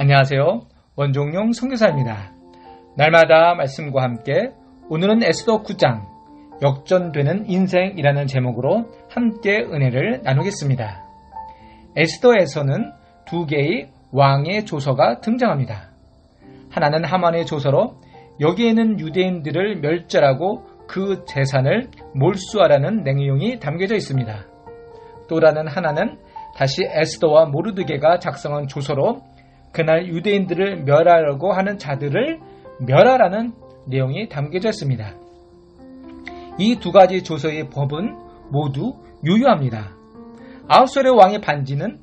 안녕하세요. 원종용 선교사입니다. 날마다 말씀과 함께 오늘은 에스더 9장 역전되는 인생이라는 제목으로 함께 은혜를 나누겠습니다. 에스더에서는 두 개의 왕의 조서가 등장합니다. 하나는 하만의 조서로 여기에는 유대인들을 멸절하고 그 재산을 몰수하라는 내용이 담겨져 있습니다. 또 다른 하나는 다시 에스더와 모르드게가 작성한 조서로 그날 유대인들을 멸하려고 하는 자들을 멸하라는 내용이 담겨져 있습니다. 이 두 가지 조서의 법은 모두 유효합니다. 아하수에르 왕의 반지는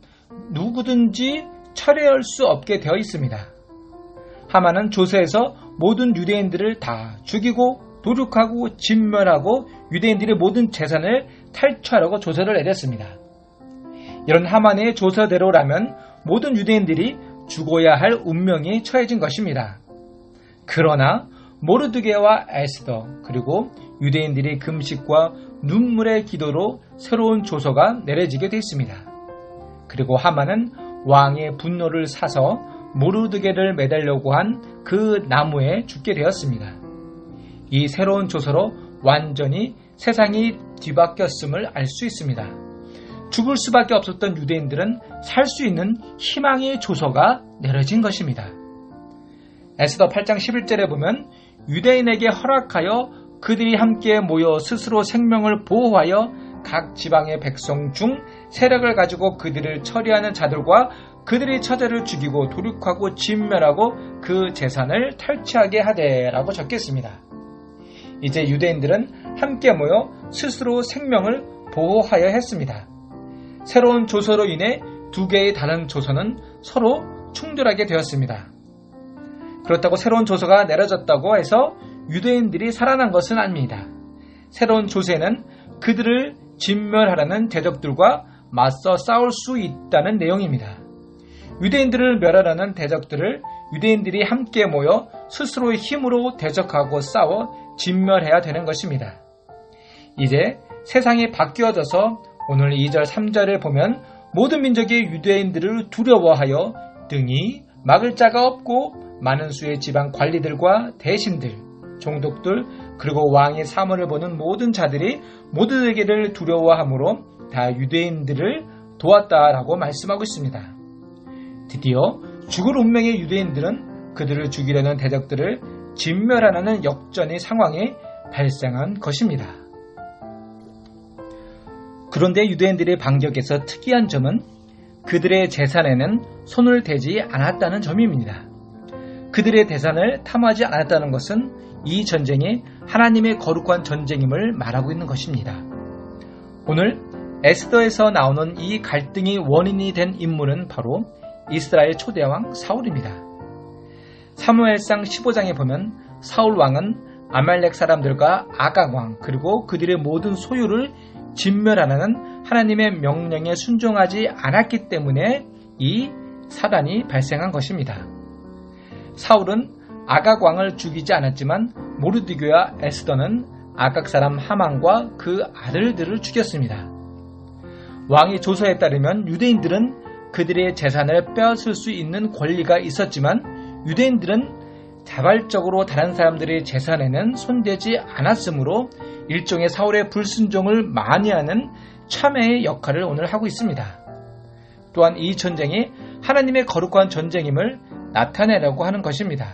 누구든지 철회할 수 없게 되어 있습니다. 하만은 조서에서 모든 유대인들을 다 죽이고 도륙하고 진멸하고 유대인들의 모든 재산을 탈취하라고 조서를 내렸습니다. 이런 하만의 조서대로라면 모든 유대인들이 죽어야 할 운명이 처해진 것입니다. 그러나 모르드게와 에스더 그리고 유대인들의 금식과 눈물의 기도로 새로운 조서가 내려지게 되었습니다. 그리고 하만은 왕의 분노를 사서 모르드게를 매달려고 한 그 나무에 죽게 되었습니다. 이 새로운 조서로 완전히 세상이 뒤바뀌었음을 알 수 있습니다. 죽을 수밖에 없었던 유대인들은 살 수 있는 희망의 조서가 내려진 것입니다. 에스더 8장 11절에 보면 유대인에게 허락하여 그들이 함께 모여 스스로 생명을 보호하여 각 지방의 백성 중 세력을 가지고 그들을 처리하는 자들과 그들의 처자를 죽이고 도륙하고 진멸하고 그 재산을 탈취하게 하되라고 적혔습니다. 이제 유대인들은 함께 모여 스스로 생명을 보호하여 했습니다. 새로운 조서로 인해 두 개의 다른 조서는 서로 충돌하게 되었습니다. 그렇다고 새로운 조서가 내려졌다고 해서 유대인들이 살아난 것은 아닙니다. 새로운 조서에는 그들을 진멸하라는 대적들과 맞서 싸울 수 있다는 내용입니다. 유대인들을 멸하라는 대적들을 유대인들이 함께 모여 스스로의 힘으로 대적하고 싸워 진멸해야 되는 것입니다. 이제 세상이 바뀌어져서 오늘 2절 3절을 보면 모든 민족이 유대인들을 두려워하여 등이 막을 자가 없고 많은 수의 지방 관리들과 대신들, 종독들 그리고 왕의 사물을 보는 모든 자들이 모두에게를 두려워함으로 다 유대인들을 도왔다라고 말씀하고 있습니다. 드디어 죽을 운명의 유대인들은 그들을 죽이려는 대적들을 진멸하는 역전의 상황에 발생한 것입니다. 그런데 유대인들의 반격에서 특이한 점은 그들의 재산에는 손을 대지 않았다는 점입니다. 그들의 재산을 탐하지 않았다는 것은 이 전쟁이 하나님의 거룩한 전쟁임을 말하고 있는 것입니다. 오늘 에스더에서 나오는 이 갈등의 원인이 된 인물은 바로 이스라엘 초대왕 사울입니다. 사무엘상 15장에 보면 사울 왕은 아말렉 사람들과 아각 왕 그리고 그들의 모든 소유를 진멸하라는 하나님의 명령에 순종하지 않았기 때문에 이 사단이 발생한 것입니다. 사울은 아각 왕을 죽이지 않았지만 모르드게와 에스더는 아각 사람 하만과 그 아들들을 죽였습니다. 왕의 조서에 따르면 유대인들은 그들의 재산을 빼앗을 수 있는 권리가 있었지만 유대인들은 자발적으로 다른 사람들의 재산에는 손대지 않았으므로 일종의 사울의 불순종을 만회하는 참회의 역할을 오늘 하고 있습니다. 또한 이 전쟁이 하나님의 거룩한 전쟁임을 나타내려고 하는 것입니다.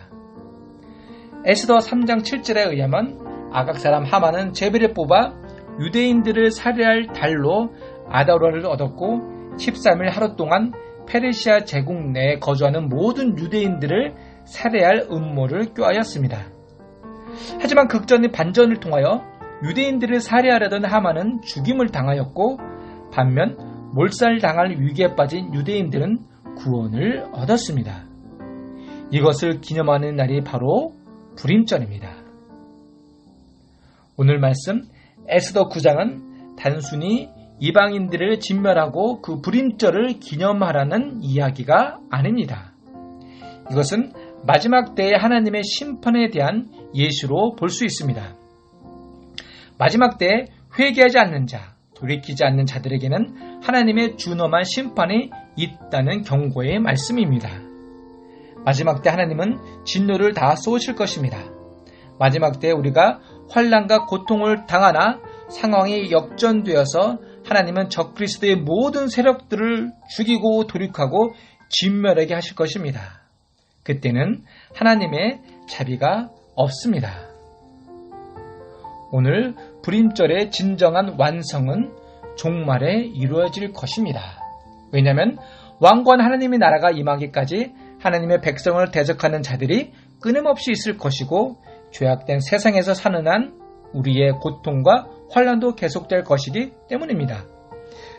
에스더 3장 7절에 의하면 아각 사람 하만은 제비를 뽑아 유대인들을 살해할 달로 아다로를 얻었고 13일 하루 동안 페르시아 제국 내에 거주하는 모든 유대인들을 살해할 음모를 꾀하였습니다. 하지만 극전의 반전을 통하여 유대인들을 살해하려던 하만은 죽임을 당하였고 반면 몰살당할 위기에 빠진 유대인들은 구원을 얻었습니다. 이것을 기념하는 날이 바로 불임절입니다. 오늘 말씀 에스더 9장은 단순히 이방인들을 진멸하고 그 불임절을 기념하라는 이야기가 아닙니다. 이것은 마지막 때의 하나님의 심판에 대한 예시로 볼 수 있습니다. 마지막 때에 회개하지 않는 자, 돌이키지 않는 자들에게는 하나님의 준엄한 심판이 있다는 경고의 말씀입니다. 마지막 때 하나님은 진노를 다 쏘실 것입니다. 마지막 때 우리가 환난과 고통을 당하나 상황이 역전되어서 하나님은 적그리스도의 모든 세력들을 죽이고 돌이키고 진멸하게 하실 것입니다. 그때는 하나님의 자비가 없습니다. 오늘 불임절의 진정한 완성은 종말에 이루어질 것입니다. 왜냐하면 왕권 하나님의 나라가 임하기까지 하나님의 백성을 대적하는 자들이 끊임없이 있을 것이고 죄악된 세상에서 사는 한 우리의 고통과 환난도 계속될 것이기 때문입니다.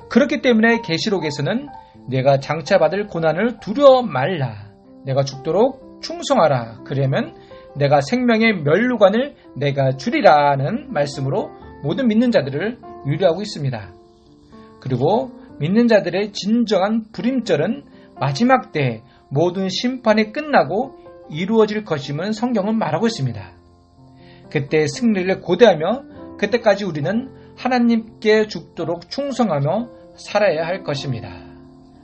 그렇기 때문에 계시록에서는 내가 장차받을 고난을 두려워 말라. 내가 죽도록 충성하라. 그러면 내가 생명의 면류관을 내가 주리라는 말씀으로 모든 믿는 자들을 위로하고 있습니다. 그리고 믿는 자들의 진정한 불임절은 마지막 때 모든 심판이 끝나고 이루어질 것임을 성경은 말하고 있습니다. 그때 승리를 고대하며 그때까지 우리는 하나님께 죽도록 충성하며 살아야 할 것입니다.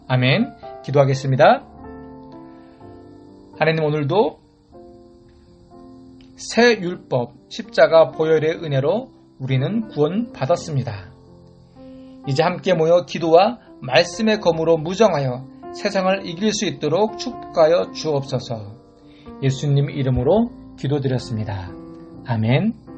아멘. 기도하겠습니다. 하나님, 오늘도 새 율법 십자가 보혈의 은혜로 우리는 구원받았습니다. 이제 함께 모여 기도와 말씀의 검으로 무정하여 세상을 이길 수 있도록 축복하여 주옵소서. 예수님 이름으로 기도드렸습니다. 아멘.